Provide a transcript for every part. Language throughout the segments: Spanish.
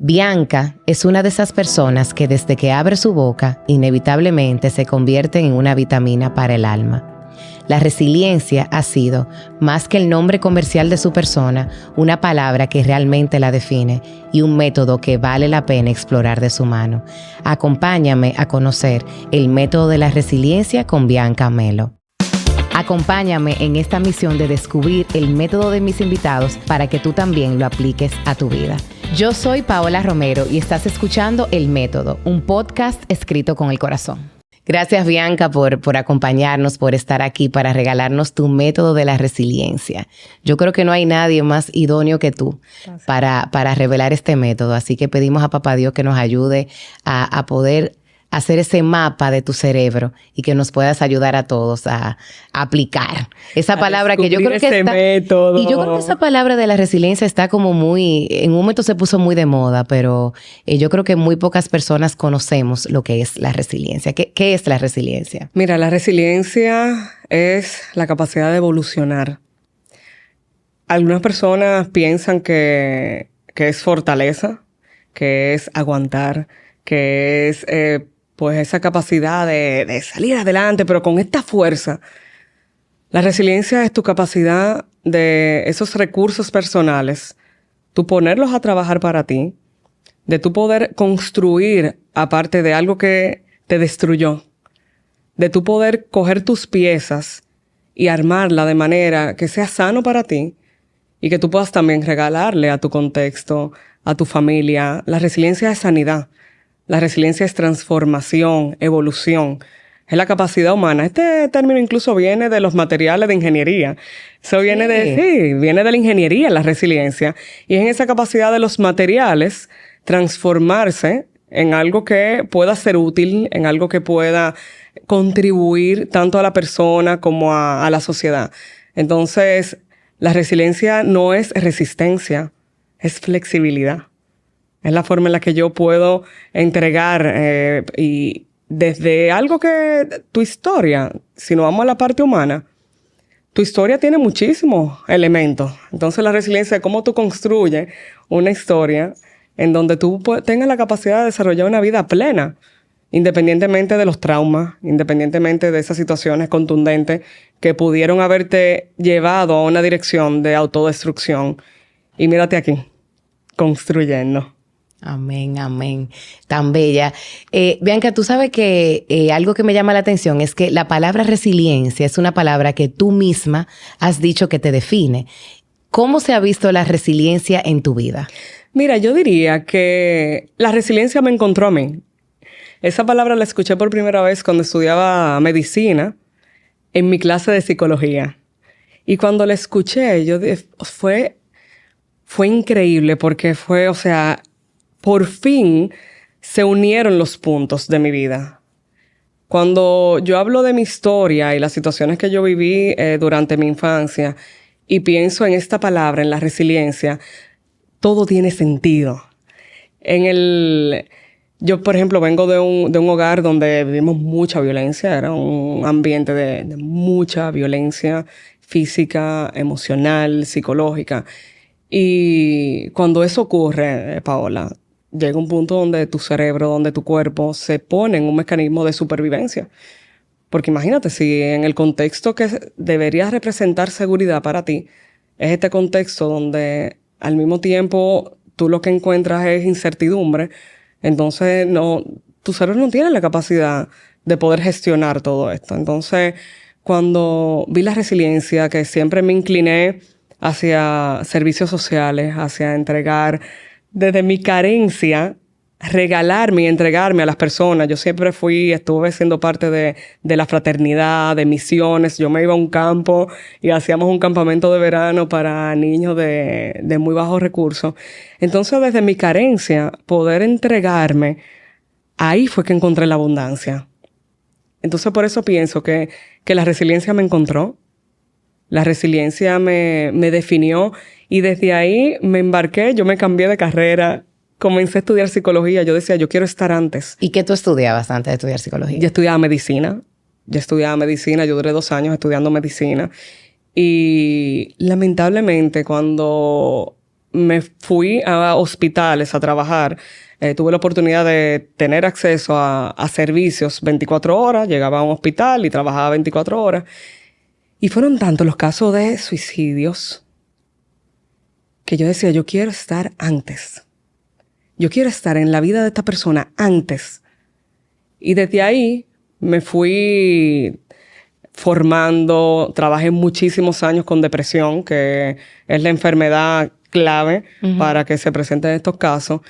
Bianca es una de esas personas que desde que abre su boca, inevitablemente se convierte en una vitamina para el alma. La resiliencia ha sido, más que el nombre comercial de su persona, una palabra que realmente la define y un método que vale la pena explorar de su mano. Acompáñame a conocer el método de la resiliencia con Bianca Melo. Acompáñame en esta misión de descubrir el método de mis invitados para que tú también lo apliques a tu vida. Yo soy Paola Romero y estás escuchando El Método, un podcast escrito con el corazón. Gracias, Bianca, por acompañarnos, por estar aquí para regalarnos tu método de la resiliencia. Yo creo que no hay nadie más idóneo que tú para revelar este método. Así que pedimos a Papá Dios que nos ayude a poder hacer ese mapa de tu cerebro y que nos puedas ayudar a todos a aplicar esa palabra que yo creo que está... método. Y yo creo que esa palabra de la resiliencia está como muy... En un momento se puso muy de moda, pero yo creo que muy pocas personas conocemos lo que es la resiliencia. ¿Qué es la resiliencia? Mira, la resiliencia es la capacidad de evolucionar. Algunas personas piensan que es fortaleza, que es aguantar, que es... pues esa capacidad de salir adelante, pero con esta fuerza. La resiliencia es tu capacidad de esos recursos personales, tú ponerlos a trabajar para ti, de tú poder construir aparte de algo que te destruyó, de tú poder coger tus piezas y armarla de manera que sea sano para ti y que tú puedas también regalarle a tu contexto, a tu familia. La resiliencia es sanidad. La resiliencia es transformación, evolución. Es la capacidad humana. Este término incluso viene de los materiales de ingeniería. Eso viene viene de la ingeniería, la resiliencia. Y es en esa capacidad de los materiales transformarse en algo que pueda ser útil, en algo que pueda contribuir tanto a la persona como a la sociedad. Entonces, la resiliencia no es resistencia, es flexibilidad. Es la forma en la que yo puedo entregar y desde algo que tu historia, si nos vamos a la parte humana, tu historia tiene muchísimos elementos. Entonces la resiliencia es cómo tú construyes una historia en donde tú tengas la capacidad de desarrollar una vida plena, independientemente de los traumas, independientemente de esas situaciones contundentes que pudieron haberte llevado a una dirección de autodestrucción. Y mírate aquí, construyendo. Amén, amén. Tan bella. Bianca, tú sabes que algo que me llama la atención es que la palabra resiliencia es una palabra que tú misma has dicho que te define. ¿Cómo se ha visto la resiliencia en tu vida? Mira, yo diría que la resiliencia me encontró a mí. Esa palabra la escuché por primera vez cuando estudiaba medicina en mi clase de psicología. Y cuando la escuché, fue increíble porque fue, por fin se unieron los puntos de mi vida. Cuando yo hablo de mi historia y las situaciones que yo viví durante mi infancia y pienso en esta palabra, en la resiliencia, todo tiene sentido. Yo, por ejemplo, vengo de un hogar donde vivimos mucha violencia. Era un ambiente de mucha violencia física, emocional, psicológica. Y cuando eso ocurre, Paola, llega un punto donde tu cerebro, donde tu cuerpo se pone en un mecanismo de supervivencia. Porque imagínate, si en el contexto que debería representar seguridad para ti, es este contexto donde al mismo tiempo tú lo que encuentras es incertidumbre, entonces tu cerebro no tiene la capacidad de poder gestionar todo esto. Entonces, cuando vi la resiliencia, que siempre me incliné hacia servicios sociales, hacia entregar desde mi carencia, regalarme y entregarme a las personas. Yo siempre estuve siendo parte de la fraternidad, de misiones. Yo me iba a un campo y hacíamos un campamento de verano para niños de muy bajos recursos. Entonces, desde mi carencia, poder entregarme, ahí fue que encontré la abundancia. Entonces, por eso pienso que la resiliencia me encontró. La resiliencia me definió y desde ahí me embarqué, yo me cambié de carrera, comencé a estudiar psicología. Yo decía, yo quiero estar antes. ¿Y qué tú estudiabas antes de estudiar psicología? Yo estudiaba medicina. Yo duré 2 años estudiando medicina. Y lamentablemente cuando me fui a hospitales a trabajar. Tuve la oportunidad de tener acceso a servicios 24 horas. Llegaba a un hospital y trabajaba 24 horas. Y fueron tantos los casos de suicidios que yo decía, yo quiero estar antes. Yo quiero estar en la vida de esta persona antes. Y desde ahí me fui formando, trabajé muchísimos años con depresión, que es la enfermedad clave para que se presenten estos casos.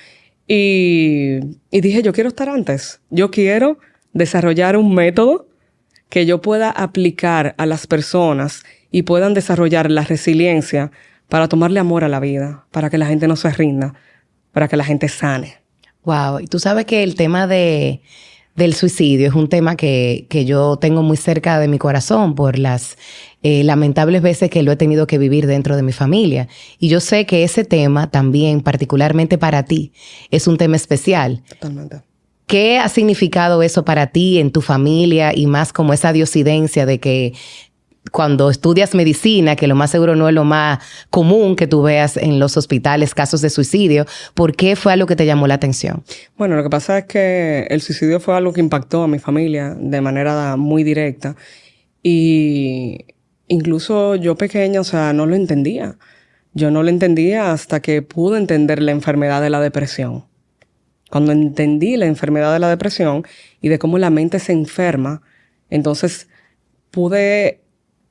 Y dije, yo quiero estar antes. Yo quiero desarrollar un método que yo pueda aplicar a las personas y puedan desarrollar la resiliencia para tomarle amor a la vida, para que la gente no se rinda, para que la gente sane. Wow. Y tú sabes que el tema del suicidio es un tema que yo tengo muy cerca de mi corazón por las lamentables veces que lo he tenido que vivir dentro de mi familia. Y yo sé que ese tema también, particularmente para ti, es un tema especial. Totalmente. ¿Qué ha significado eso para ti, en tu familia, y más como esa diosidencia de que cuando estudias medicina, que lo más seguro no es lo más común que tú veas en los hospitales casos de suicidio, ¿por qué fue algo que te llamó la atención? Bueno, lo que pasa es que el suicidio fue algo que impactó a mi familia de manera muy directa. Y incluso yo pequeña, o sea, no lo entendía. Yo no lo entendía hasta que pude entender la enfermedad de la depresión. Cuando entendí la enfermedad de la depresión y de cómo la mente se enferma, entonces pude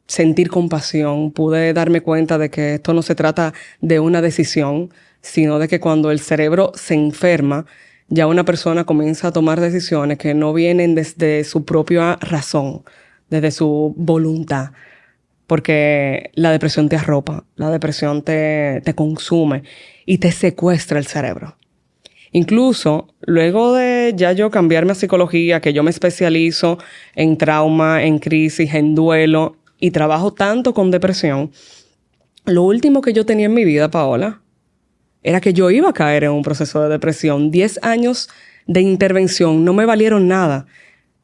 sentir compasión, pude darme cuenta de que esto no se trata de una decisión, sino de que cuando el cerebro se enferma, ya una persona comienza a tomar decisiones que no vienen desde su propia razón, desde su voluntad. Porque la depresión te arropa, la depresión te consume y te secuestra el cerebro. Incluso, luego de ya yo cambiarme a psicología, que yo me especializo en trauma, en crisis, en duelo, y trabajo tanto con depresión, lo último que yo tenía en mi vida, Paola, era que yo iba a caer en un proceso de depresión. 10 años de intervención no me valieron nada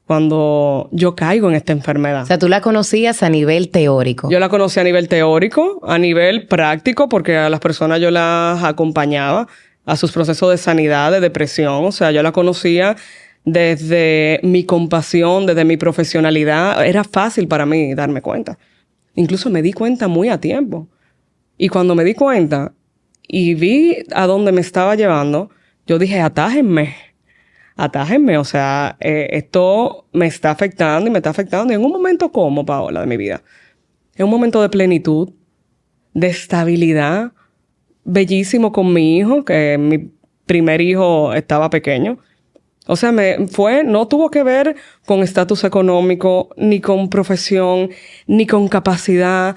cuando yo caigo en esta enfermedad. O sea, tú la conocías a nivel teórico. Yo la conocí a nivel teórico, a nivel práctico, porque a las personas yo las acompañaba a sus procesos de sanidad, de depresión. O sea, yo la conocía desde mi compasión, desde mi profesionalidad. Era fácil para mí darme cuenta. Incluso me di cuenta muy a tiempo. Y cuando me di cuenta y vi a dónde me estaba llevando, yo dije, atájenme. O sea, esto me está afectando y me está afectando. Y en un momento como, Paola, de mi vida, en un momento de plenitud, de estabilidad, bellísimo con mi hijo, que mi primer hijo estaba pequeño. O sea, no tuvo que ver con estatus económico, ni con profesión, ni con capacidad,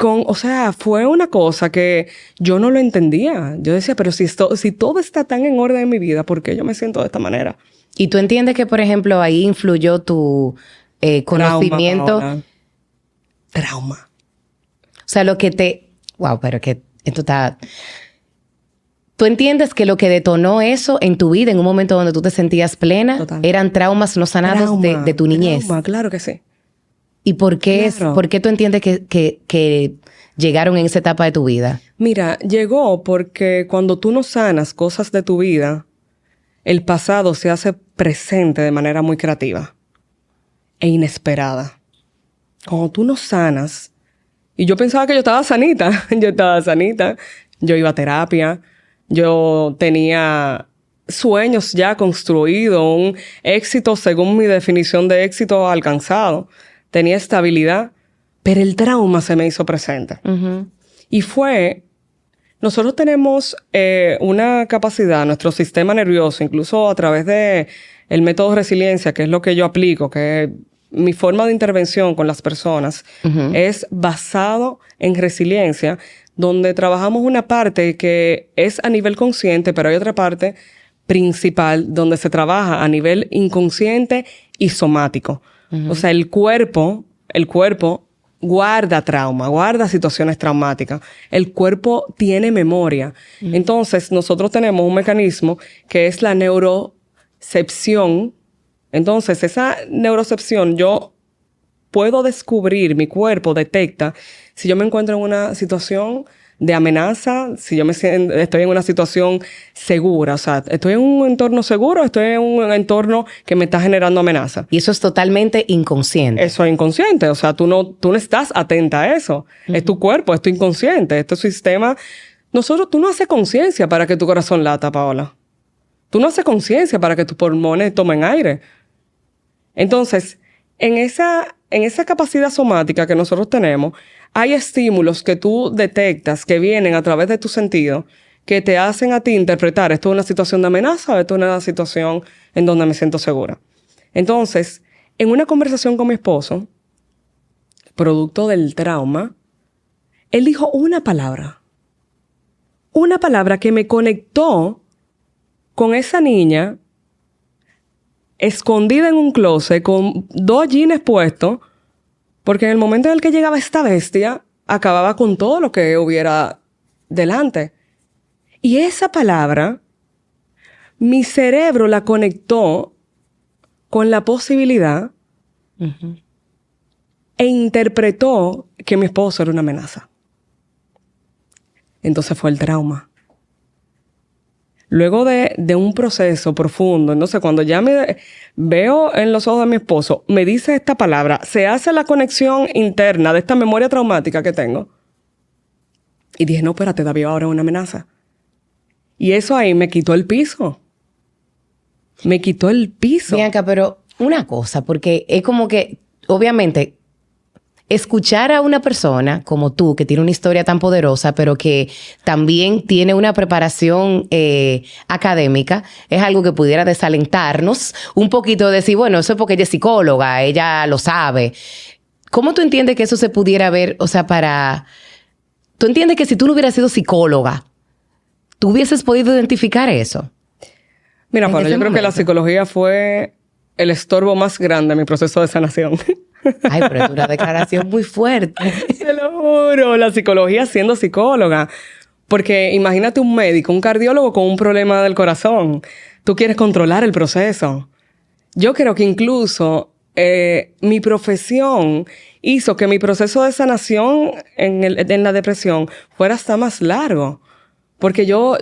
o sea, fue una cosa que yo no lo entendía. Yo decía, pero si todo está tan en orden en mi vida, ¿por qué yo me siento de esta manera? ¿Y tú entiendes que, por ejemplo, ahí influyó tu conocimiento? Trauma. O sea, lo que wow, pero que esto está... ¿Tú entiendes que lo que detonó eso en tu vida, en un momento donde tú te sentías plena, Total, eran traumas no sanados de tu niñez? Claro que sí. ¿Y por qué, Claro. ¿por qué tú entiendes que llegaron en esa etapa de tu vida? Mira, llegó porque cuando tú no sanas cosas de tu vida, el pasado se hace presente de manera muy creativa e inesperada. Cuando tú no sanas, y yo pensaba que yo estaba sanita, yo iba a terapia, yo tenía sueños ya construidos, un éxito según mi definición de éxito alcanzado, tenía estabilidad, pero el trauma se me hizo presente. Uh-huh. Y nosotros tenemos una capacidad, nuestro sistema nervioso, incluso a través de el método de resiliencia, que es lo que yo aplico, que es mi forma de intervención con las personas, Uh-huh. es basado en resiliencia, donde trabajamos una parte que es a nivel consciente, pero hay otra parte principal donde se trabaja a nivel inconsciente y somático. Uh-huh. O sea, el cuerpo guarda trauma, guarda situaciones traumáticas. El cuerpo tiene memoria. Uh-huh. Entonces, nosotros tenemos un mecanismo que es la neurocepción. Entonces, esa neurocepción, yo puedo descubrir, mi cuerpo detecta si yo me encuentro en una situación de amenaza si yo estoy en una situación segura. O sea, ¿estoy en un entorno seguro o estoy en un entorno que me está generando amenaza? Y eso es totalmente inconsciente. Eso es inconsciente. O sea, tú no estás atenta a eso. Es tu cuerpo, es tu inconsciente, es tu sistema. Tú no haces conciencia para que tu corazón lata, Paola. Tú no haces conciencia para que tus pulmones tomen aire. Entonces, en esa capacidad somática que nosotros tenemos, hay estímulos que tú detectas que vienen a través de tu sentido que te hacen a ti interpretar esto es una situación de amenaza o esto es una situación en donde me siento segura. Entonces, en una conversación con mi esposo, producto del trauma, él dijo una palabra que me conectó con esa niña escondida en un closet con 2 jeans puestos, porque en el momento en el que llegaba esta bestia, acababa con todo lo que hubiera delante. Y esa palabra, mi cerebro la conectó con la posibilidad e interpretó que mi esposo era una amenaza. Entonces fue el trauma. Luego de un proceso profundo, entonces cuando ya me veo en los ojos de mi esposo, me dice esta palabra, se hace la conexión interna de esta memoria traumática que tengo. Y dije, no, espérate, David, ahora es una amenaza. Y eso ahí me quitó el piso. Me quitó el piso. Bianca, pero una cosa, porque es como que, obviamente, escuchar a una persona como tú, que tiene una historia tan poderosa, pero que también tiene una preparación académica, es algo que pudiera desalentarnos un poquito, decir, bueno, eso es porque ella es psicóloga, ella lo sabe. ¿Cómo tú entiendes que eso se pudiera ver? O sea, ¿tú entiendes que si tú no hubieras sido psicóloga, tú hubieses podido identificar eso? Mira, Pablo, yo creo que la psicología fue el estorbo más grande en mi proceso de sanación. Ay, pero es una declaración muy fuerte. Te lo juro, la psicología siendo psicóloga. Porque imagínate un médico, un cardiólogo con un problema del corazón. Tú quieres controlar el proceso. Yo creo que incluso mi profesión hizo que mi proceso de sanación en la depresión fuera hasta más largo. Porque yo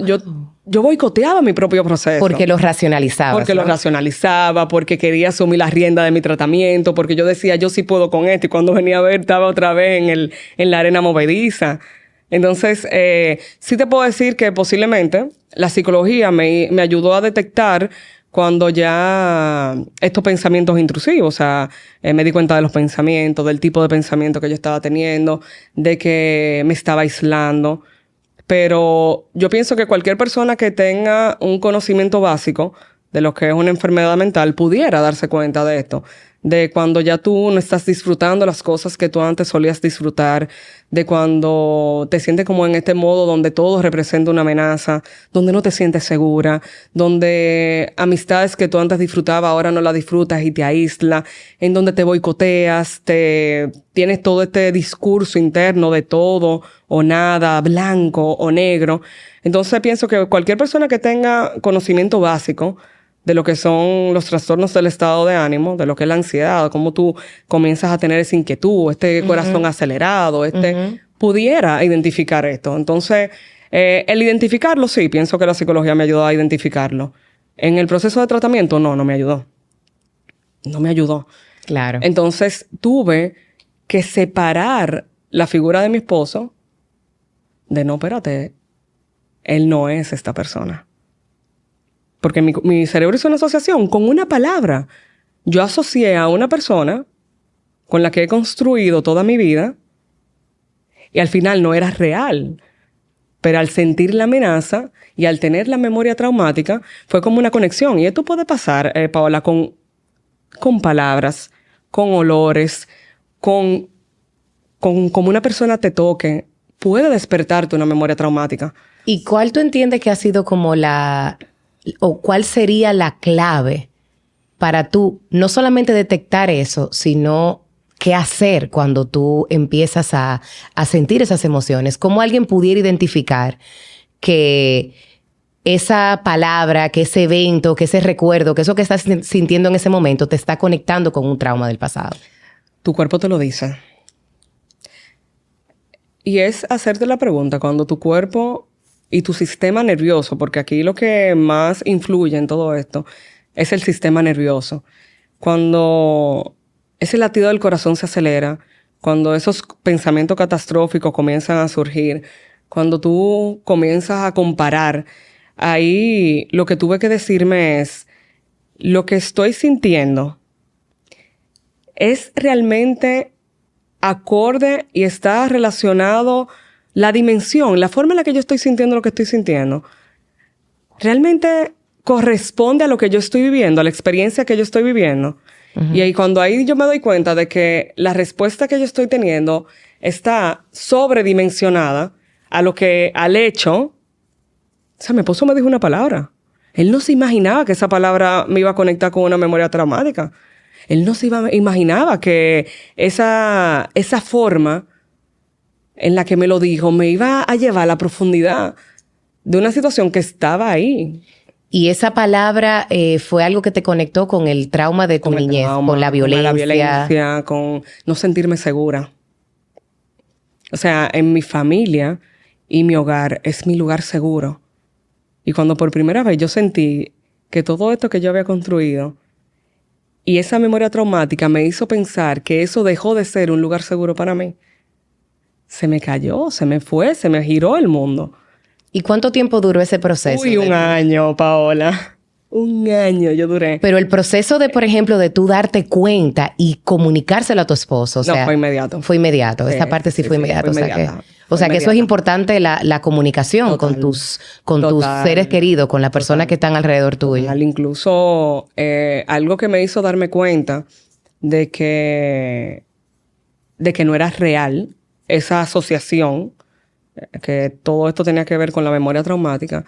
boicoteaba mi propio proceso. Porque lo racionalizaba. Porque lo racionalizaba, porque quería asumir la rienda de mi tratamiento, porque yo decía, yo sí puedo con esto. Y cuando venía a ver, estaba otra vez en la arena movediza. Entonces, sí te puedo decir que posiblemente la psicología me ayudó a detectar cuando ya estos pensamientos intrusivos, o sea, me di cuenta de los pensamientos, del tipo de pensamiento que yo estaba teniendo, de que me estaba aislando. Pero yo pienso que cualquier persona que tenga un conocimiento básico de lo que es una enfermedad mental pudiera darse cuenta de esto. De cuando ya tú no estás disfrutando las cosas que tú antes solías disfrutar. De cuando te sientes como en este modo donde todo representa una amenaza. Donde no te sientes segura. Donde amistades que tú antes disfrutabas ahora no las disfrutas y te aísla. En donde te boicoteas. Tienes todo este discurso interno de todo o nada, blanco o negro. Entonces pienso que cualquier persona que tenga conocimiento básico de lo que son los trastornos del estado de ánimo, de lo que es la ansiedad, cómo tú comienzas a tener esa inquietud, este corazón acelerado, pudiera identificar esto. Entonces, el identificarlo, sí, pienso que la psicología me ayudó a identificarlo. En el proceso de tratamiento, no me ayudó. No me ayudó. Claro. Entonces, tuve que separar la figura de mi esposo de, no, espérate, él no es esta persona. Porque mi cerebro hizo una asociación con una palabra. Yo asocié a una persona con la que he construido toda mi vida y al final no era real. Pero al sentir la amenaza y al tener la memoria traumática, fue como una conexión. Y esto puede pasar, Paola, con palabras, con olores, con como una persona te toque. Puede despertarte una memoria traumática. ¿Y cuál tú entiendes que ha sido como o cuál sería la clave para tú no solamente detectar eso, sino qué hacer cuando tú empiezas a sentir esas emociones? ¿Cómo alguien pudiera identificar que esa palabra, que ese evento, que ese recuerdo, que eso que estás sintiendo en ese momento te está conectando con un trauma del pasado? Tu cuerpo te lo dice. Y es hacerte la pregunta cuando tu cuerpo y tu sistema nervioso, porque aquí lo que más influye en todo esto es el sistema nervioso. Cuando ese latido del corazón se acelera, cuando esos pensamientos catastróficos comienzan a surgir, cuando tú comienzas a comparar, ahí lo que tuve que decirme es, lo que estoy sintiendo es realmente acorde y está relacionado la dimensión, la forma en la que yo estoy sintiendo lo que estoy sintiendo, realmente corresponde a lo que yo estoy viviendo, a la experiencia que yo estoy viviendo. Uh-huh. Y ahí cuando ahí yo me doy cuenta de que la respuesta que yo estoy teniendo está sobredimensionada al hecho. O sea, mi esposo me dijo una palabra. Él no se imaginaba que esa palabra me iba a conectar con una memoria traumática. Él no se imaginaba que esa forma en la que me lo dijo me iba a llevar a la profundidad de una situación que estaba ahí. Y esa palabra fue algo que te conectó con el trauma de tu niñez, con la violencia. Con no sentirme segura. O sea, en mi familia y mi hogar es mi lugar seguro. Y cuando por primera vez yo sentí que todo esto que yo había construido y esa memoria traumática me hizo pensar que eso dejó de ser un lugar seguro para mí, se me cayó, se me fue, se me giró el mundo. ¿Y cuánto tiempo duró ese proceso? Uy, un año, Paola. Un año yo duré. Pero el proceso de, por ejemplo, de tú darte cuenta y comunicárselo a tu esposo, o sea... No, fue inmediato. Fue inmediato. Sí, esa parte sí fue inmediata. O sea que eso es importante, la comunicación. Total. con tus seres queridos, con las personas que están alrededor tuyo. Total. Incluso algo que me hizo darme cuenta de que no era real esa asociación, que todo esto tenía que ver con la memoria traumática,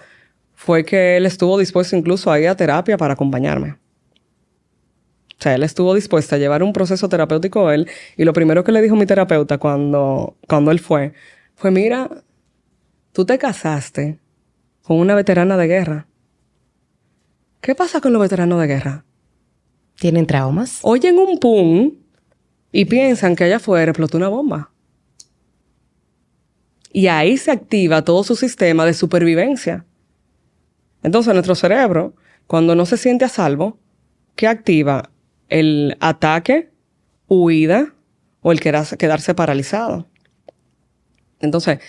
fue que él estuvo dispuesto incluso a ir a terapia para acompañarme. O sea, él estuvo dispuesto a llevar un proceso terapéutico él. Y lo primero que le dijo mi terapeuta cuando él fue, mira, tú te casaste con una veterana de guerra. ¿Qué pasa con los veteranos de guerra? ¿Tienen traumas? Oyen un pum y piensan que allá afuera explotó una bomba. Y ahí se activa todo su sistema de supervivencia. Entonces, nuestro cerebro, cuando no se siente a salvo, ¿qué activa? El ataque, huida o el quedarse paralizado. Entonces,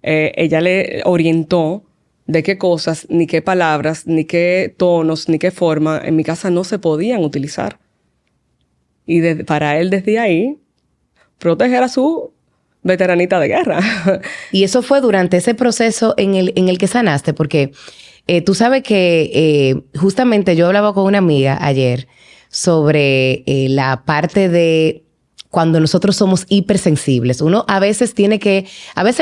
ella le orientó de qué cosas, ni qué palabras, ni qué tonos, ni qué forma en mi casa no se podían utilizar. Y para él, desde ahí, proteger a su veteranita de guerra. Y eso fue durante ese proceso en el que sanaste, porque tú sabes que justamente yo hablaba con una amiga ayer sobre la parte de cuando nosotros somos hipersensibles. Uno a veces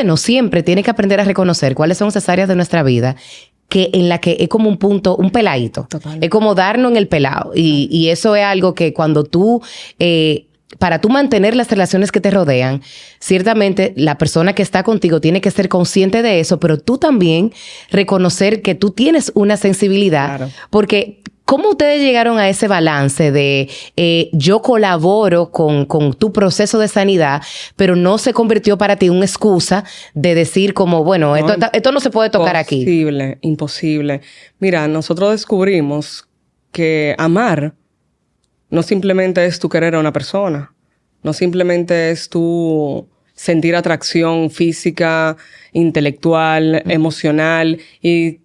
no siempre tiene que aprender a reconocer cuáles son esas áreas de nuestra vida en la que es como un punto, un peladito. Total. Es como darnos en el pelado. Y eso es algo que cuando tú... para tú mantener las relaciones que te rodean, ciertamente la persona que está contigo tiene que ser consciente de eso, pero tú también reconocer que tú tienes una sensibilidad. Claro. Porque, ¿cómo ustedes llegaron a ese balance de yo colaboro con tu proceso de sanidad, pero no se convirtió para ti una excusa de decir como, bueno, esto no se puede tocar aquí? Imposible. Mira, nosotros descubrimos que amar no simplemente es tú querer a una persona. No simplemente es tú sentir atracción física, intelectual, emocional. Y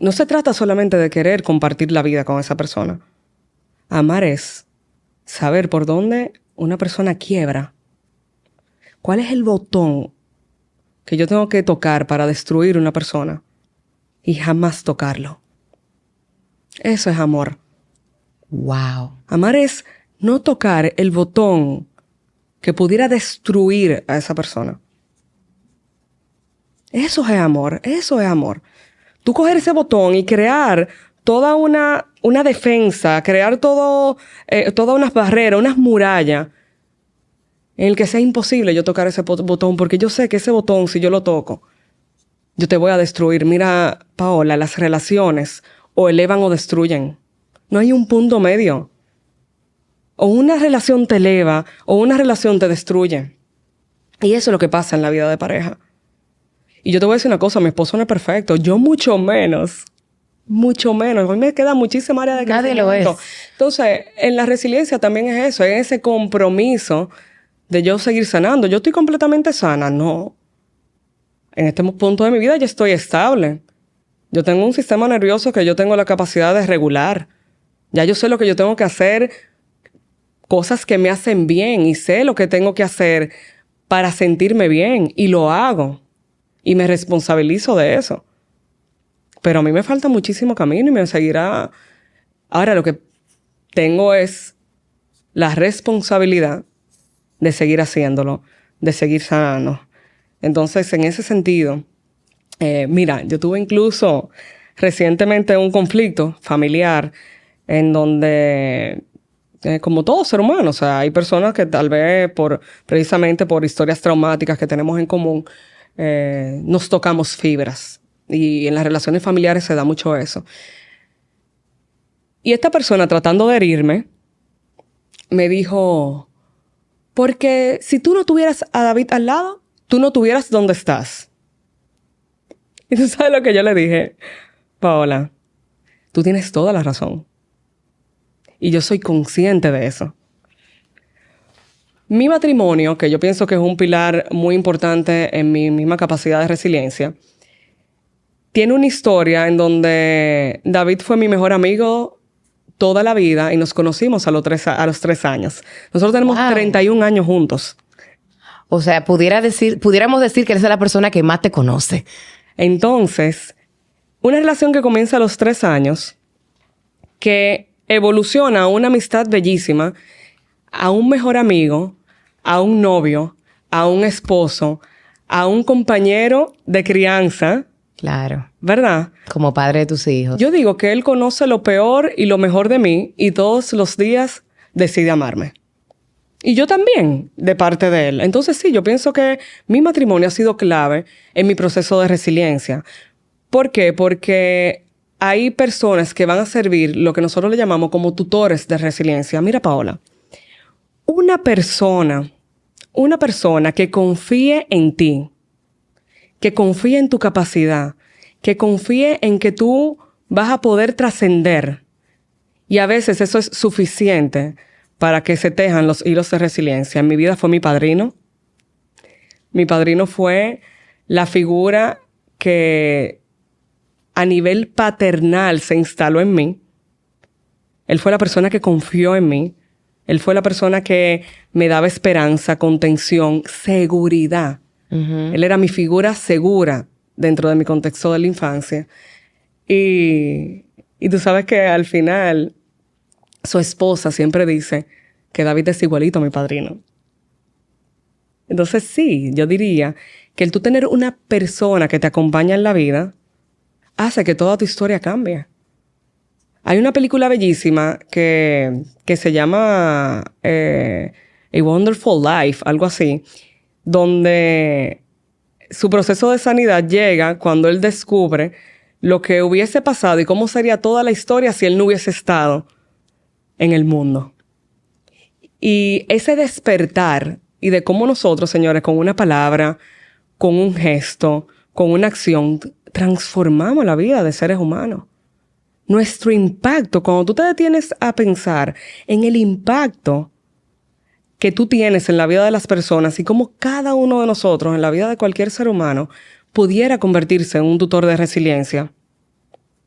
no se trata solamente de querer compartir la vida con esa persona. Amar es saber por dónde una persona quiebra. ¿Cuál es el botón que yo tengo que tocar para destruir una persona? Y jamás tocarlo. Eso es amor. Wow. Amar es no tocar el botón que pudiera destruir a esa persona. Eso es amor. Eso es amor. Tú coger ese botón y crear toda una defensa, crear todas unas barreras, unas murallas, en el que sea imposible yo tocar ese botón, porque yo sé que ese botón, si yo lo toco, yo te voy a destruir. Mira, Paola, las relaciones o elevan o destruyen. No hay un punto medio. O una relación te eleva o una relación te destruye. Y eso es lo que pasa en la vida de pareja. Y yo te voy a decir una cosa, mi esposo no es perfecto, yo mucho menos. Mucho menos. A mí me queda muchísima área de crecimiento. Nadie lo es. Entonces, en la resiliencia también es eso, es ese compromiso de yo seguir sanando. ¿Yo estoy completamente sana? No. En este punto de mi vida ya estoy estable. Yo tengo un sistema nervioso que yo tengo la capacidad de regular. Ya yo sé lo que yo tengo que hacer, cosas que me hacen bien, y sé lo que tengo que hacer para sentirme bien, y lo hago. Y me responsabilizo de eso. Pero a mí me falta muchísimo camino y me seguirá. Ahora lo que tengo es la responsabilidad de seguir haciéndolo, de seguir sanando. Entonces, en ese sentido, mira, yo tuve incluso recientemente un conflicto familiar en donde, como todo ser humano, o sea, hay personas que tal vez precisamente por historias traumáticas que tenemos en común, nos tocamos fibras. Y en las relaciones familiares se da mucho eso. Y esta persona, tratando de herirme, me dijo, porque si tú no tuvieras a David al lado, tú no tuvieras donde estás. Y tú sabes lo que yo le dije, Paola, tú tienes toda la razón. Y yo soy consciente de eso. Mi matrimonio, que yo pienso que es un pilar muy importante en mi misma capacidad de resiliencia, tiene una historia en donde David fue mi mejor amigo toda la vida y nos conocimos a los 3 años. Nosotros tenemos 31 años juntos. O sea, pudiéramos decir que él es la persona que más te conoce. Entonces, una relación que comienza a los 3 años, que evoluciona a una amistad bellísima, a un mejor amigo, a un novio, a un esposo, a un compañero de crianza. Claro. ¿Verdad? Como padre de tus hijos. Yo digo que él conoce lo peor y lo mejor de mí y todos los días decide amarme. Y yo también, de parte de él. Entonces sí, yo pienso que mi matrimonio ha sido clave en mi proceso de resiliencia. ¿Por qué? Porque hay personas que van a servir lo que nosotros le llamamos como tutores de resiliencia. Mira, Paola, una persona que confíe en ti, que confíe en tu capacidad, que confíe en que tú vas a poder trascender. Y a veces eso es suficiente para que se tejan los hilos de resiliencia. En mi vida fue mi padrino. Mi padrino fue la figura que a nivel paternal se instaló en mí. Él fue la persona que confió en mí. Él fue la persona que me daba esperanza, contención, seguridad. Él era mi figura segura dentro de mi contexto de la infancia. Y tú sabes que al final su esposa siempre dice que David es igualito a mi padrino. Entonces sí, yo diría que el tú tener una persona que te acompaña en la vida hace que toda tu historia cambie. Hay una película bellísima que se llama A Wonderful Life, algo así, donde su proceso de sanidad llega cuando él descubre lo que hubiese pasado y cómo sería toda la historia si él no hubiese estado en el mundo. Y ese despertar y de cómo nosotros, señores, con una palabra, con un gesto, con una acción, transformamos la vida de seres humanos. Nuestro impacto, cuando tú te detienes a pensar en el impacto que tú tienes en la vida de las personas y cómo cada uno de nosotros, en la vida de cualquier ser humano, pudiera convertirse en un tutor de resiliencia.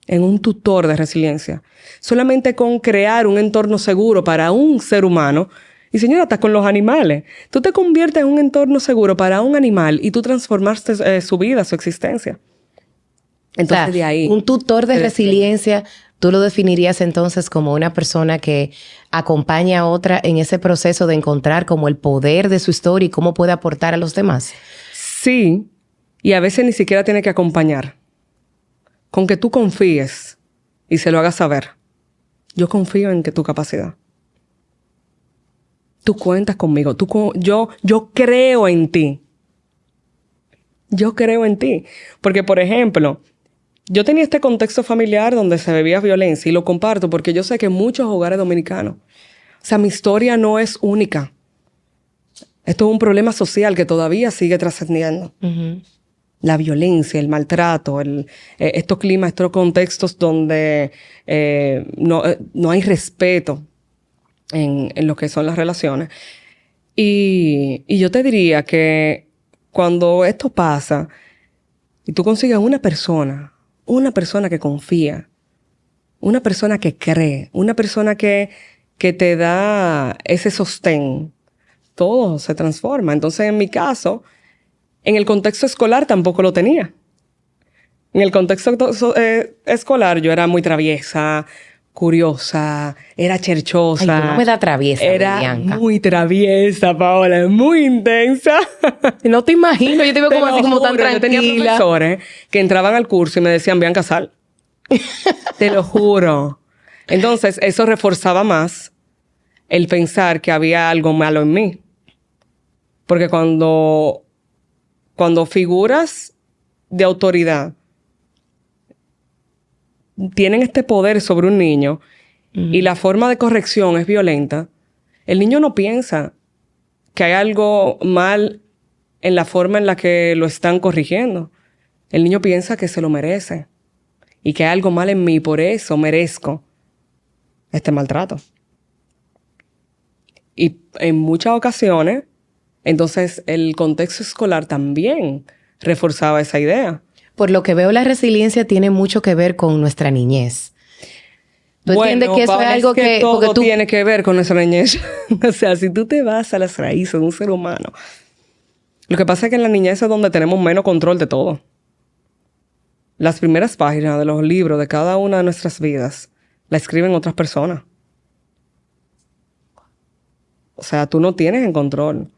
En un tutor de resiliencia. Solamente con crear un entorno seguro para un ser humano. Y señora, hasta con los animales. Tú te conviertes en un entorno seguro para un animal y tú transformaste su vida, su existencia. Entonces, o sea, de ahí. Un tutor de resiliencia, tú lo definirías entonces como una persona que acompaña a otra en ese proceso de encontrar como el poder de su historia y cómo puede aportar a los demás. Sí, y a veces ni siquiera tiene que acompañar. Con que tú confíes y se lo hagas saber. Yo confío en que tu capacidad. Tú cuentas conmigo. Yo creo en ti. Yo creo en ti. Porque, por ejemplo, yo tenía este contexto familiar donde se bebía violencia y lo comparto porque yo sé que en muchos hogares dominicanos, o sea, mi historia no es única. Esto es un problema social que todavía sigue trascendiendo. La violencia, el maltrato, estos climas, estos contextos donde no hay respeto en lo que son las relaciones. Y yo te diría que cuando esto pasa y tú consigues una persona que confía, una persona que cree, una persona que te da ese sostén, todo se transforma. Entonces, en mi caso, en el contexto escolar tampoco lo tenía. En el contexto escolar yo era muy traviesa, curiosa, era cherchosa. Ay, tú no me da traviesa, era Bianca. Muy traviesa, Paola, muy intensa. No te imagino, yo te veo como Te así, lo como tan juro, yo tenía tranquila. profesores que entraban al curso y me decían, Bianca, sal. Te lo juro. Entonces, eso reforzaba más el pensar que había algo malo en mí. Porque cuando figuras de autoridad tienen este poder sobre un niño y la forma de corrección es violenta, el niño no piensa que hay algo mal en la forma en la que lo están corrigiendo. El niño piensa que se lo merece y que hay algo mal en mí, por eso merezco este maltrato. Y en muchas ocasiones, entonces el contexto escolar también reforzaba esa idea. Por lo que veo, la resiliencia tiene mucho que ver con nuestra niñez. ¿Tú entiendes que eso Paola, es algo que todo porque tú tiene que ver con nuestra niñez? O sea, si tú te vas a las raíces de un ser humano, lo que pasa es que en la niñez es donde tenemos menos control de todo. Las primeras páginas de los libros de cada una de nuestras vidas la escriben otras personas. O sea, tú no tienes en control.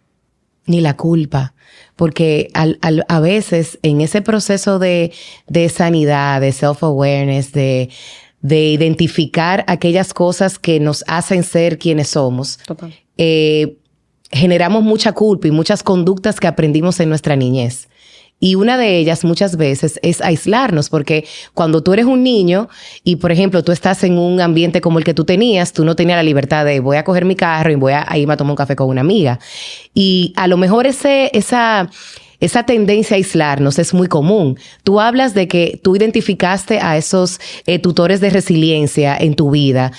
ni la culpa, porque a veces en ese proceso de sanidad, de self-awareness, de identificar aquellas cosas que nos hacen ser quienes somos, Total. Generamos mucha culpa y muchas conductas que aprendimos en nuestra niñez. Y una de ellas muchas veces es aislarnos, porque cuando tú eres un niño y, por ejemplo, tú estás en un ambiente como el que tú tenías, tú no tenías la libertad de voy a coger mi carro y voy a irme a tomar un café con una amiga. Y a lo mejor esa tendencia a aislarnos es muy común. Tú hablas de que tú identificaste a esos tutores de resiliencia en tu vida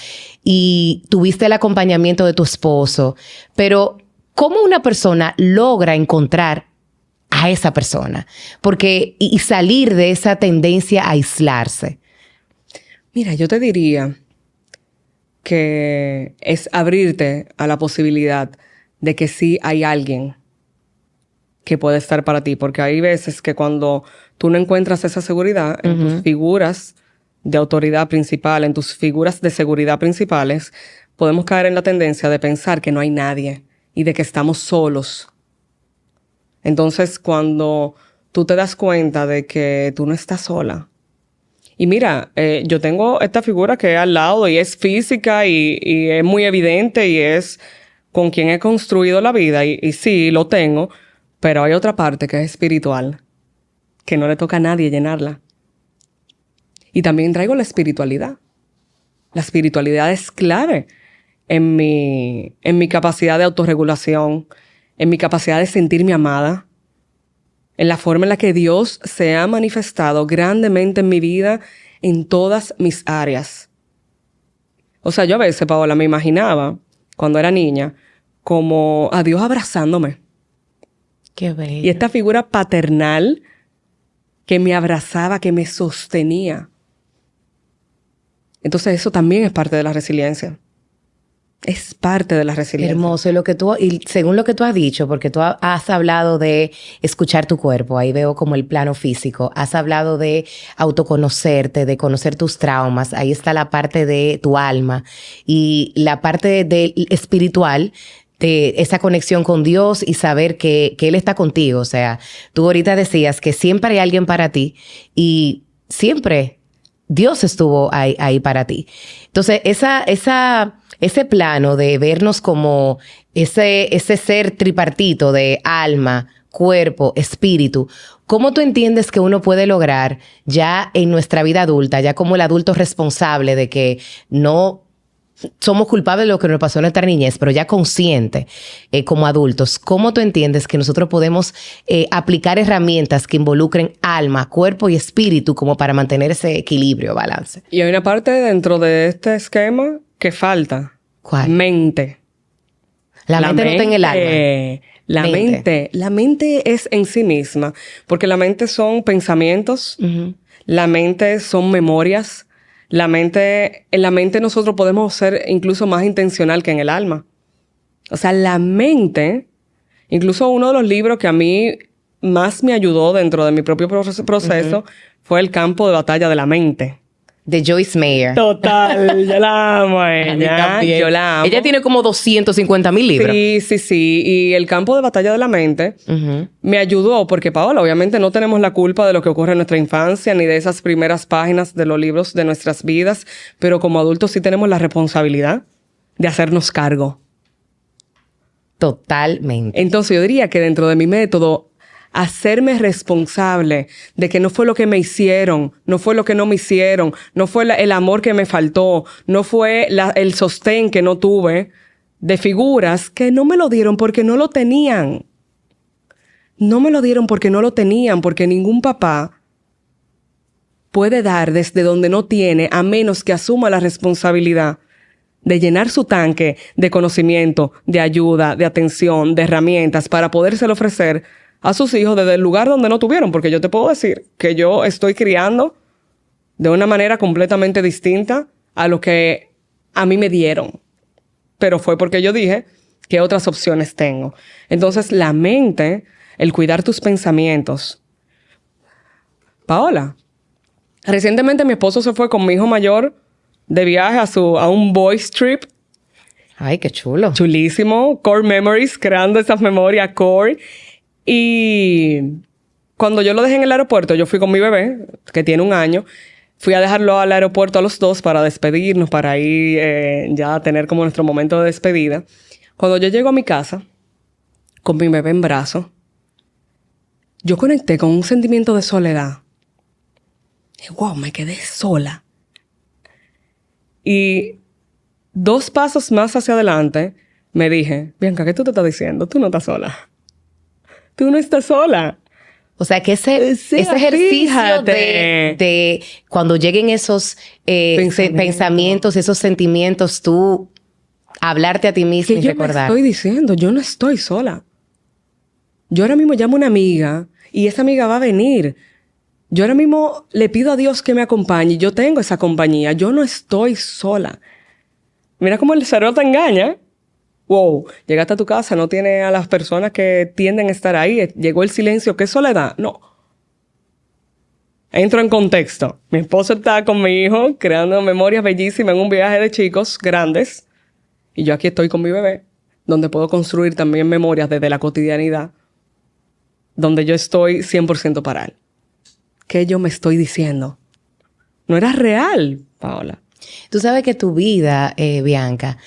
y tuviste el acompañamiento de tu esposo, pero ¿cómo una persona logra encontrar a esa persona? Porque y salir de esa tendencia a aislarse. Mira, yo te diría que es abrirte a la posibilidad de que sí hay alguien que puede estar para ti. Porque hay veces que cuando tú no encuentras esa seguridad en tus figuras de autoridad principal, en tus figuras de seguridad principales, podemos caer en la tendencia de pensar que no hay nadie y de que estamos solos. Entonces, cuando tú te das cuenta de que tú no estás sola. Y mira, yo tengo esta figura que es al lado y es física y es muy evidente y es con quien he construido la vida. Y sí, lo tengo, pero hay otra parte que es espiritual, que no le toca a nadie llenarla. Y también traigo la espiritualidad. La espiritualidad es clave en mi capacidad de autorregulación, en mi capacidad de sentirme amada, en la forma en la que Dios se ha manifestado grandemente en mi vida en todas mis áreas. O sea, yo a veces, Paola, me imaginaba, cuando era niña, como a Dios abrazándome. Qué bello. Y esta figura paternal que me abrazaba, que me sostenía. Entonces eso también es parte de la resiliencia. Es parte de la resiliencia. Hermoso. Y según lo que tú has dicho, porque tú has hablado de escuchar tu cuerpo, ahí veo como el plano físico, has hablado de autoconocerte, de conocer tus traumas, ahí está la parte de tu alma y la parte de espiritual, de esa conexión con Dios y saber que Él está contigo. O sea, tú ahorita decías que siempre hay alguien para ti y siempre Dios estuvo ahí para ti. Entonces, ese plano de vernos como ese ser tripartito de alma, cuerpo, espíritu, ¿cómo tú entiendes que uno puede lograr ya en nuestra vida adulta, ya como el adulto responsable de que no somos culpables de lo que nos pasó en nuestra niñez, pero ya consciente como adultos, ¿cómo tú entiendes que nosotros podemos aplicar herramientas que involucren alma, cuerpo y espíritu como para mantener ese equilibrio, balance? Y hay una parte dentro de este esquema que falta. ¿Cuál? Mente. La mente no está en el alma. La mente es en sí misma, porque la mente son pensamientos, la mente son memorias. En la mente nosotros podemos ser incluso más intencional que en el alma. O sea, la mente, incluso uno de los libros que a mí más me ayudó dentro de mi propio proceso fue El campo de batalla de la mente. De Joyce Meyer. Total, yo la amo a ella. Yo la amo. Ella tiene como 250,000 libros. Sí. Y El campo de batalla de la mente me ayudó porque, Paola, obviamente no tenemos la culpa de lo que ocurre en nuestra infancia ni de esas primeras páginas de los libros de nuestras vidas, pero como adultos sí tenemos la responsabilidad de hacernos cargo. Totalmente. Entonces yo diría que dentro de mi método, hacerme responsable de que no fue lo que me hicieron, no fue lo que no me hicieron, no fue el amor que me faltó, no fue el sostén que no tuve de figuras que no me lo dieron porque no lo tenían. No me lo dieron porque no lo tenían, porque ningún papá puede dar desde donde no tiene a menos que asuma la responsabilidad de llenar su tanque de conocimiento, de ayuda, de atención, de herramientas para podérselo ofrecer a sus hijos desde el lugar donde no tuvieron. Porque yo te puedo decir que yo estoy criando de una manera completamente distinta a lo que a mí me dieron. Pero fue porque yo dije, ¿qué otras opciones tengo? Entonces, la mente, el cuidar tus pensamientos. Paola, recientemente mi esposo se fue con mi hijo mayor de viaje a un boys trip. Ay, qué chulo. Chulísimo. Core Memories, creando esas memorias core. Y cuando yo lo dejé en el aeropuerto, yo fui con mi bebé, que tiene 1 año. Fui a dejarlo al aeropuerto a los 2 para despedirnos, para ir ya a tener como nuestro momento de despedida. Cuando yo llego a mi casa, con mi bebé en brazos, yo conecté con un sentimiento de soledad. Y wow, me quedé sola. Y 2 pasos más hacia adelante, me dije, Bianca, ¿qué tú te estás diciendo? Tú no estás sola. Tú no estás sola. O sea, que ese ejercicio de cuando lleguen esos pensamientos, esos sentimientos, tú hablarte a ti mismo y recordar. Yo me estoy diciendo, yo no estoy sola. Yo ahora mismo llamo a una amiga y esa amiga va a venir. Yo ahora mismo le pido a Dios que me acompañe. Yo tengo esa compañía. Yo no estoy sola. Mira cómo el cerebro te engaña. Wow, llegaste a tu casa, no tiene a las personas que tienden a estar ahí. Llegó el silencio. ¿Qué soledad? No. Entro en contexto. Mi esposo está con mi hijo creando memorias bellísimas en un viaje de chicos grandes. Y yo aquí estoy con mi bebé, donde puedo construir también memorias desde la cotidianidad, donde yo estoy 100% para él. ¿Qué yo me estoy diciendo? No era real, Paola. Tú sabes que tu vida, Bianca,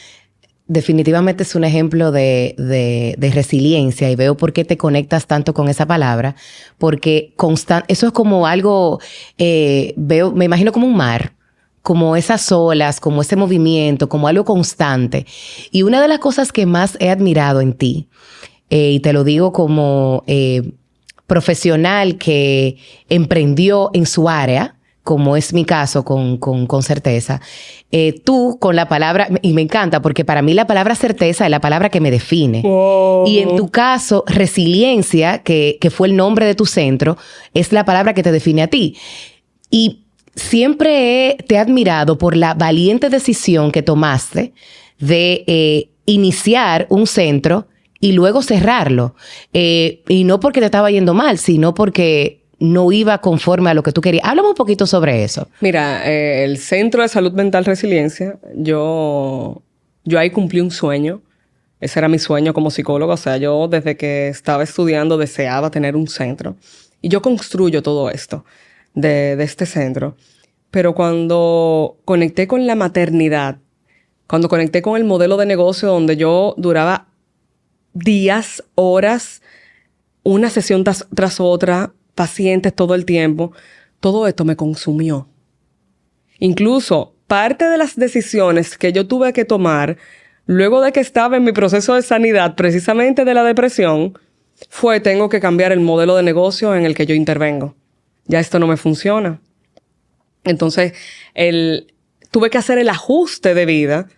definitivamente es un ejemplo de resiliencia y veo por qué te conectas tanto con esa palabra, porque eso es como algo, me imagino como un mar, como esas olas, como ese movimiento, como algo constante. Y una de las cosas que más he admirado en ti, y te lo digo como profesional que emprendió en su área, como es mi caso con certeza, tú con la palabra, y me encanta porque para mí la palabra certeza es la palabra que me define. Wow. Y en tu caso, resiliencia, que fue el nombre de tu centro, es la palabra que te define a ti. Y siempre te he admirado por la valiente decisión que tomaste de iniciar un centro y luego cerrarlo. Y no porque te estaba yendo mal, sino porque no iba conforme a lo que tú querías. Háblame un poquito sobre eso. Mira, el Centro de Salud Mental Resiliencia, yo ahí cumplí un sueño. Ese era mi sueño como psicólogo. O sea, yo desde que estaba estudiando deseaba tener un centro. Y yo construyo todo esto de este centro. Pero cuando conecté con la maternidad, cuando conecté con el modelo de negocio donde yo duraba días, horas, una sesión tras otra, pacientes todo el tiempo, todo esto me consumió. Incluso parte de las decisiones que yo tuve que tomar luego de que estaba en mi proceso de sanidad, precisamente de la depresión, fue tengo que cambiar el modelo de negocio en el que yo intervengo. Ya esto no me funciona. Entonces, tuve que hacer el ajuste de vida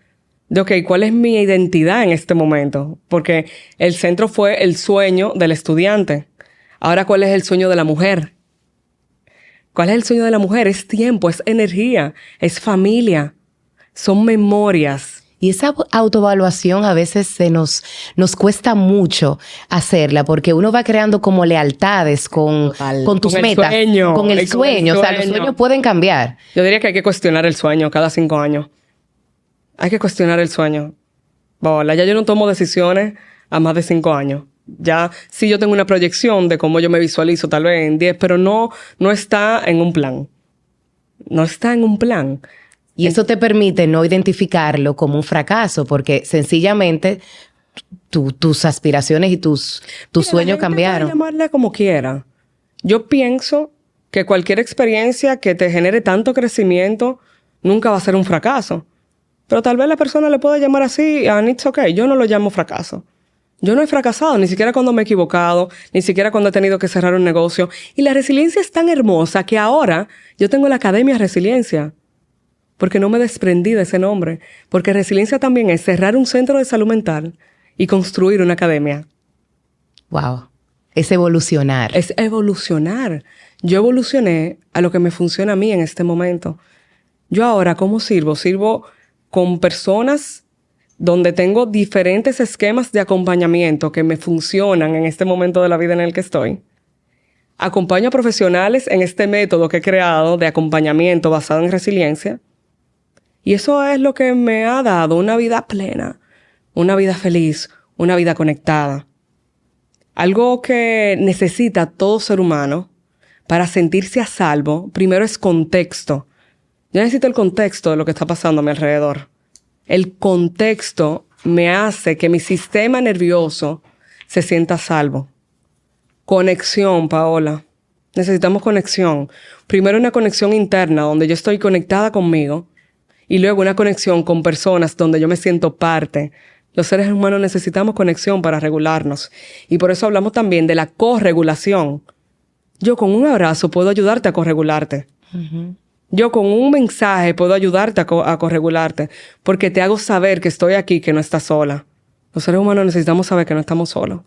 de, ok, ¿cuál es mi identidad en este momento? Porque el centro fue el sueño del estudiante. Ahora, ¿cuál es el sueño de la mujer? ¿Cuál es el sueño de la mujer? Es tiempo, es energía, es familia, son memorias. Y esa autoevaluación a veces nos cuesta mucho hacerla porque uno va creando como lealtades con tus metas, con el sueño. O sea, los sueños pueden cambiar. Yo diría que hay que cuestionar el sueño cada 5 años. Hay que cuestionar el sueño. Hola, ya yo no tomo decisiones a más de 5 años. Ya sí yo tengo una proyección de cómo yo me visualizo tal vez en 10, pero no está en un plan. No está en un plan. Y eso te permite no identificarlo como un fracaso, porque sencillamente tus aspiraciones y tus sueños cambiaron. Puede llamarle como quiera. Yo pienso que cualquier experiencia que te genere tanto crecimiento nunca va a ser un fracaso. Pero tal vez la persona le pueda llamar así, and it's okay. Yo no lo llamo fracaso. Yo no he fracasado, ni siquiera cuando me he equivocado, ni siquiera cuando he tenido que cerrar un negocio. Y la resiliencia es tan hermosa que ahora yo tengo la Academia Resiliencia. Porque no me desprendí de ese nombre. Porque resiliencia también es cerrar un centro de salud mental y construir una academia. Wow. Es evolucionar. Es evolucionar. Yo evolucioné a lo que me funciona a mí en este momento. Yo ahora, ¿cómo sirvo? Sirvo con personas donde tengo diferentes esquemas de acompañamiento que me funcionan en este momento de la vida en el que estoy. Acompaño a profesionales en este método que he creado de acompañamiento basado en resiliencia. Y eso es lo que me ha dado una vida plena, una vida feliz, una vida conectada. Algo que necesita todo ser humano para sentirse a salvo, primero es contexto. Yo necesito el contexto de lo que está pasando a mi alrededor. El contexto me hace que mi sistema nervioso se sienta a salvo. Conexión, Paola. Necesitamos conexión. Primero una conexión interna donde yo estoy conectada conmigo. Y luego una conexión con personas donde yo me siento parte. Los seres humanos necesitamos conexión para regularnos. Y por eso hablamos también de la corregulación. Yo con un abrazo puedo ayudarte a corregularte. Uh-huh. Yo con un mensaje puedo ayudarte a corregularte. Porque te hago saber que estoy aquí, que no estás sola. Los seres humanos necesitamos saber que no estamos solos.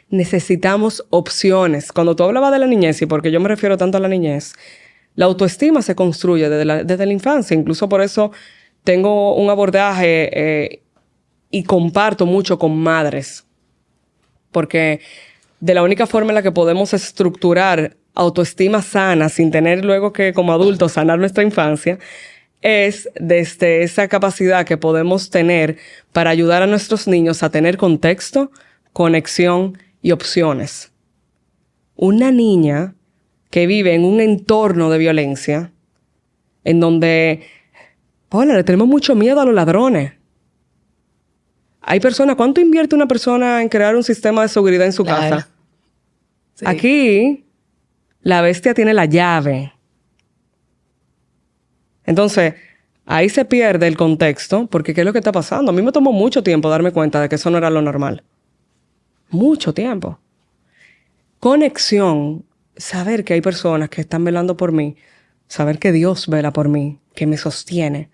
Necesitamos opciones. Cuando tú hablabas de la niñez, y porque yo me refiero tanto a la niñez, la autoestima se construye desde la infancia. Incluso por eso tengo un abordaje y comparto mucho con madres. Porque de la única forma en la que podemos estructurar autoestima sana sin tener luego que como adultos sanar nuestra infancia es desde esa capacidad que podemos tener para ayudar a nuestros niños a tener contexto, conexión y opciones. Una niña que vive en un entorno de violencia, en donde, hola, le tenemos mucho miedo a los ladrones. Hay personas, ¿cuánto invierte una persona en crear un sistema de seguridad en su casa? Sí. Aquí, la bestia tiene la llave. Entonces, ahí se pierde el contexto, porque ¿qué es lo que está pasando? A mí me tomó mucho tiempo darme cuenta de que eso no era lo normal. Mucho tiempo. Conexión. Saber que hay personas que están velando por mí. Saber que Dios vela por mí, que me sostiene.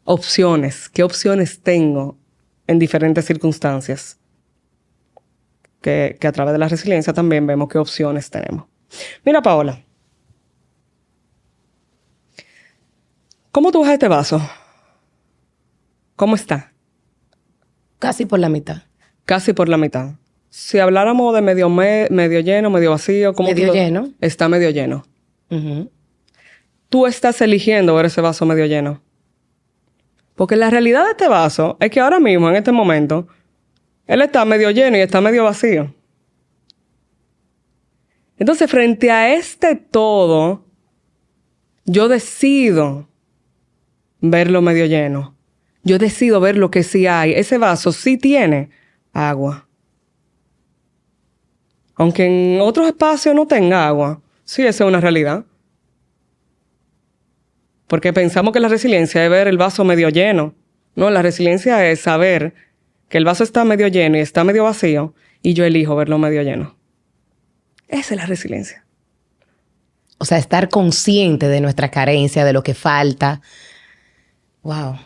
Opciones. ¿Qué opciones tengo en diferentes circunstancias? Que a través de la resiliencia también vemos qué opciones tenemos. Mira, Paola. ¿Cómo tú ves este vaso? ¿Cómo está? Casi por la mitad. Casi por la mitad. Si habláramos de medio lleno, medio vacío... ¿cómo medio lleno. Está medio lleno. Uh-huh. Tú estás eligiendo ver ese vaso medio lleno. Porque la realidad de este vaso es que ahora mismo, en este momento, él está medio lleno y está medio vacío. Entonces, frente a este todo, yo decido verlo medio lleno. Yo decido ver lo que sí hay. Ese vaso sí tiene agua. Aunque en otros espacios no tenga agua. Sí, esa es una realidad. Porque pensamos que la resiliencia es ver el vaso medio lleno. No, la resiliencia es saber que el vaso está medio lleno y está medio vacío y yo elijo verlo medio lleno. Esa es la resiliencia. O sea, estar consciente de nuestra carencia, de lo que falta. Wow.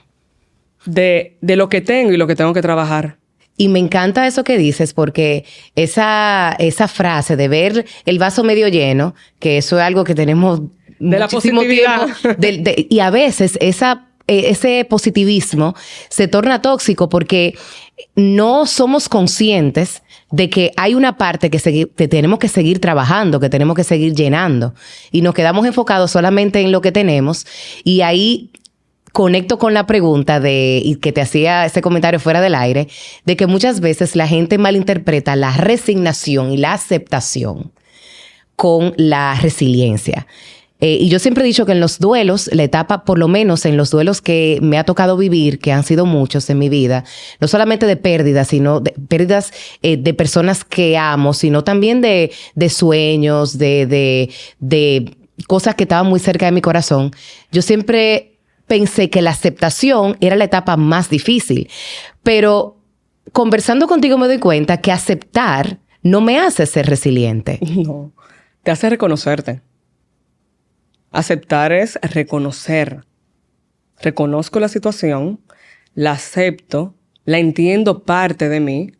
De lo que tengo y lo que tengo que trabajar. Y me encanta eso que dices, porque esa frase de ver el vaso medio lleno, que eso es algo que tenemos de muchísimo la tiempo. Y a veces ese positivismo se torna tóxico porque no somos conscientes de que hay una parte que tenemos que seguir trabajando, que tenemos que seguir llenando. Y nos quedamos enfocados solamente en lo que tenemos. Y ahí conecto con la pregunta y que te hacía ese comentario fuera del aire, de que muchas veces la gente malinterpreta la resignación y la aceptación con la resiliencia. Y yo siempre he dicho que en los duelos, la etapa, por lo menos en los duelos que me ha tocado vivir, que han sido muchos en mi vida, no solamente de pérdidas, sino de pérdidas de personas que amo, sino también de sueños, de cosas que estaban muy cerca de mi corazón. Yo siempre pensé que la aceptación era la etapa más difícil. Pero conversando contigo me doy cuenta que aceptar no me hace ser resiliente. No, te hace reconocerte. Aceptar es reconocer. Reconozco la situación, la acepto, la entiendo parte de mí.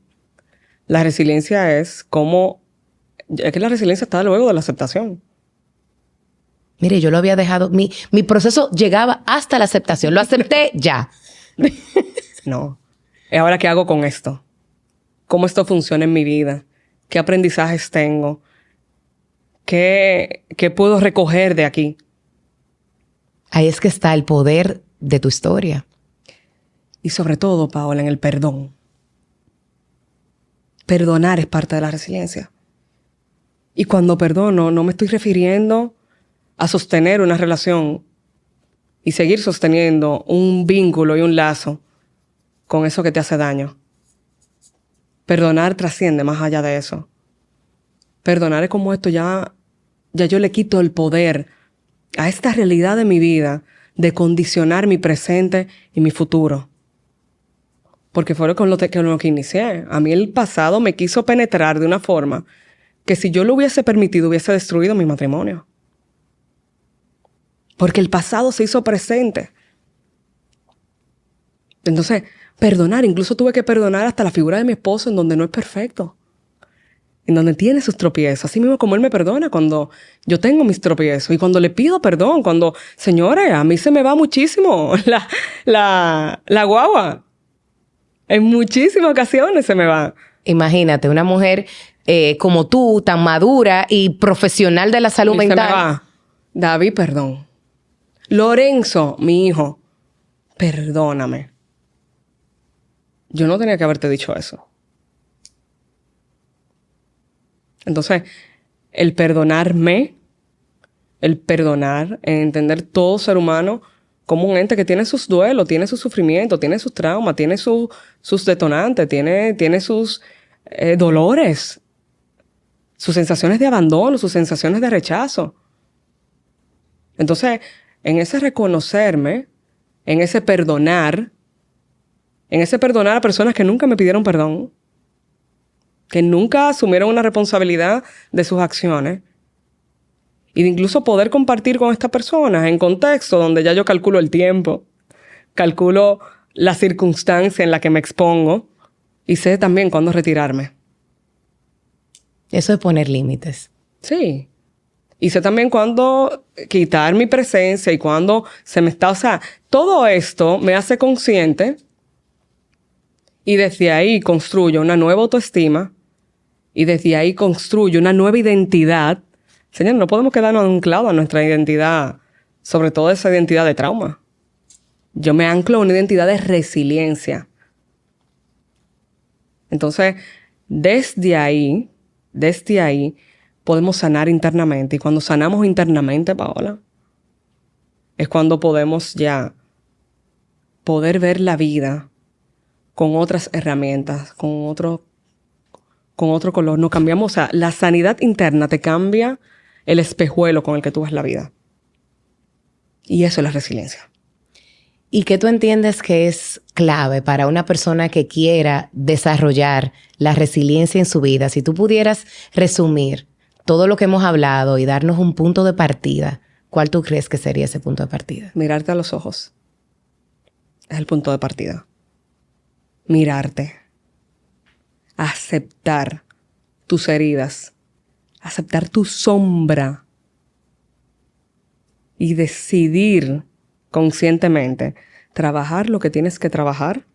La resiliencia es que la resiliencia está luego de la aceptación. Mire, yo lo había dejado, mi proceso llegaba hasta la aceptación. Lo acepté ya. No. Ahora, ¿qué hago con esto? ¿Cómo esto funciona en mi vida? ¿Qué aprendizajes tengo? ¿Qué puedo recoger de aquí? Ahí es que está el poder de tu historia. Y sobre todo, Paola, en el perdón. Perdonar es parte de la resiliencia. Y cuando perdono, no me estoy refiriendo a sostener una relación y seguir sosteniendo un vínculo y un lazo con eso que te hace daño. Perdonar trasciende más allá de eso. Perdonar es como esto ya yo le quito el poder a esta realidad de mi vida de condicionar mi presente y mi futuro. Porque fue con lo que inicié. A mí el pasado me quiso penetrar de una forma que si yo lo hubiese permitido hubiese destruido mi matrimonio. Porque el pasado se hizo presente. Entonces, perdonar, incluso tuve que perdonar hasta la figura de mi esposo en donde no es perfecto. En donde tiene sus tropiezos. Así mismo como él me perdona cuando yo tengo mis tropiezos. Y cuando le pido perdón, señores, a mí se me va muchísimo la guagua. En muchísimas ocasiones se me va. Imagínate, una mujer como tú, tan madura y profesional de la salud mental. Se me va. David, perdón. Lorenzo, mi hijo, perdóname. Yo no tenía que haberte dicho eso. Entonces, el perdonarme, el perdonar, entender todo ser humano como un ente que tiene sus duelos, tiene sus sufrimientos, tiene sus traumas, tiene sus detonantes, tiene sus dolores, sus sensaciones de abandono, sus sensaciones de rechazo. Entonces, en ese reconocerme, en ese perdonar a personas que nunca me pidieron perdón, que nunca asumieron una responsabilidad de sus acciones, y de incluso poder compartir con estas personas en contexto donde ya yo calculo el tiempo, calculo la circunstancia en la que me expongo y sé también cuándo retirarme. Eso es poner límites. Sí. Y sé también cuándo quitar mi presencia y cuándo se me está... O sea, todo esto me hace consciente y desde ahí construyo una nueva autoestima y desde ahí construyo una nueva identidad. Señor, no podemos quedarnos anclados a nuestra identidad, sobre todo esa identidad de trauma. Yo me anclo a una identidad de resiliencia. Entonces, desde ahí, podemos sanar internamente. Y cuando sanamos internamente, Paola, es cuando podemos ya poder ver la vida con otras herramientas, con otro color. No cambiamos, o sea, la sanidad interna te cambia el espejuelo con el que tú ves la vida. Y eso es la resiliencia. ¿Y qué tú entiendes que es clave para una persona que quiera desarrollar la resiliencia en su vida? Si tú pudieras resumir todo lo que hemos hablado y darnos un punto de partida, ¿cuál tú crees que sería ese punto de partida? Mirarte a los ojos es el punto de partida. Mirarte. Aceptar tus heridas. Aceptar tu sombra. Y decidir conscientemente trabajar lo que tienes que trabajar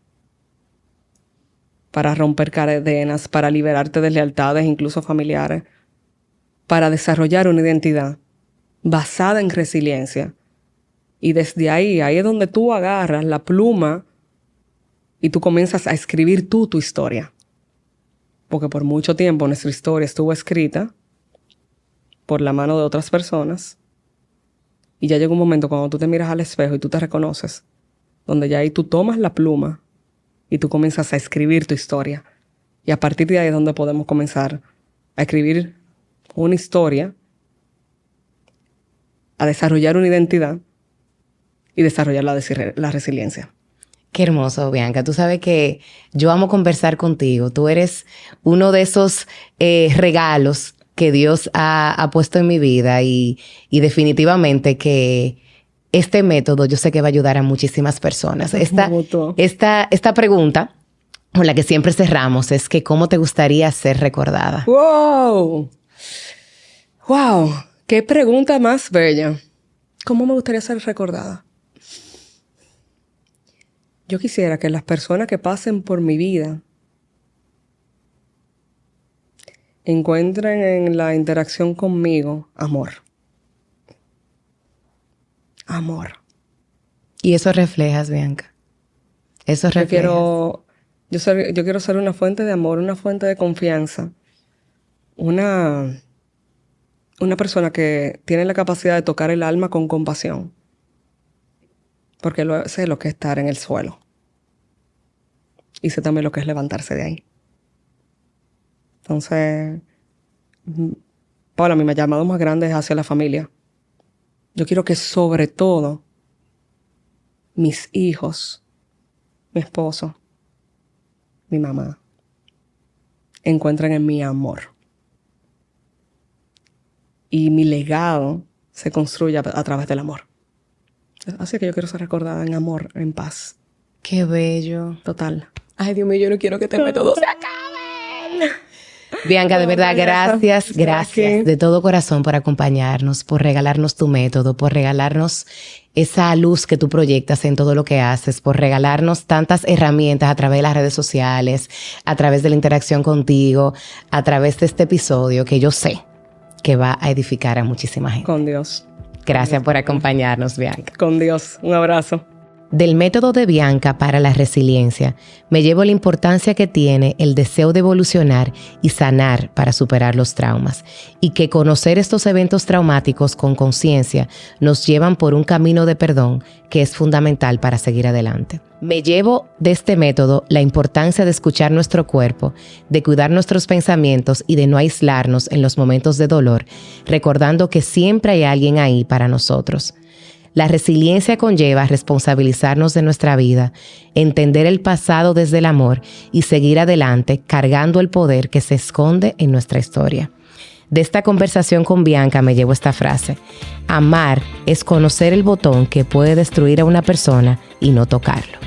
para romper cadenas, para liberarte de lealtades, incluso familiares, para desarrollar una identidad basada en resiliencia. Y desde ahí es donde tú agarras la pluma y tú comienzas a escribir tu historia. Porque por mucho tiempo nuestra historia estuvo escrita por la mano de otras personas. Y ya llega un momento cuando tú te miras al espejo y tú te reconoces, donde ya ahí tú tomas la pluma y tú comienzas a escribir tu historia. Y a partir de ahí es donde podemos comenzar a escribir una historia, a desarrollar una identidad y desarrollar la resiliencia. Qué hermoso, Bianca. Tú sabes que yo amo conversar contigo. Tú eres uno de esos regalos que Dios ha puesto en mi vida y definitivamente que este método yo sé que va a ayudar a muchísimas personas. Esta pregunta con la que siempre cerramos es que ¿cómo te gustaría ser recordada? ¡Wow! ¡Wow! ¡Qué pregunta más bella! ¿Cómo me gustaría ser recordada? Yo quisiera que las personas que pasen por mi vida encuentren en la interacción conmigo amor. Amor. Y eso reflejas, Bianca. Eso reflejas. Yo quiero ser una fuente de amor, una fuente de confianza. Una persona que tiene la capacidad de tocar el alma con compasión. Porque sé lo que es estar en el suelo. Y sé también lo que es levantarse de ahí. Entonces, Paula, mi llamado más grande es hacia la familia. Yo quiero que sobre todo mis hijos, mi esposo, mi mamá, encuentren en mí amor. Y mi legado se construye a través del amor. Así que yo quiero ser recordada en amor, en paz. Qué bello. Total. Ay, Dios mío, yo no quiero que este método se acabe. Bianca, de verdad, gracias de todo corazón por acompañarnos, por regalarnos tu método, por regalarnos esa luz que tú proyectas en todo lo que haces, por regalarnos tantas herramientas a través de las redes sociales, a través de la interacción contigo, a través de este episodio que yo sé que va a edificar a muchísima gente. Con Dios. Gracias por acompañarnos, Bianca. Con Dios. Un abrazo. Del método de Bianca para la resiliencia, me llevo la importancia que tiene el deseo de evolucionar y sanar para superar los traumas, y que conocer estos eventos traumáticos con conciencia nos llevan por un camino de perdón que es fundamental para seguir adelante. Me llevo de este método la importancia de escuchar nuestro cuerpo, de cuidar nuestros pensamientos y de no aislarnos en los momentos de dolor, recordando que siempre hay alguien ahí para nosotros. La resiliencia conlleva responsabilizarnos de nuestra vida, entender el pasado desde el amor y seguir adelante cargando el poder que se esconde en nuestra historia. De esta conversación con Bianca me llevo esta frase: amar es conocer el botón que puede destruir a una persona y no tocarlo.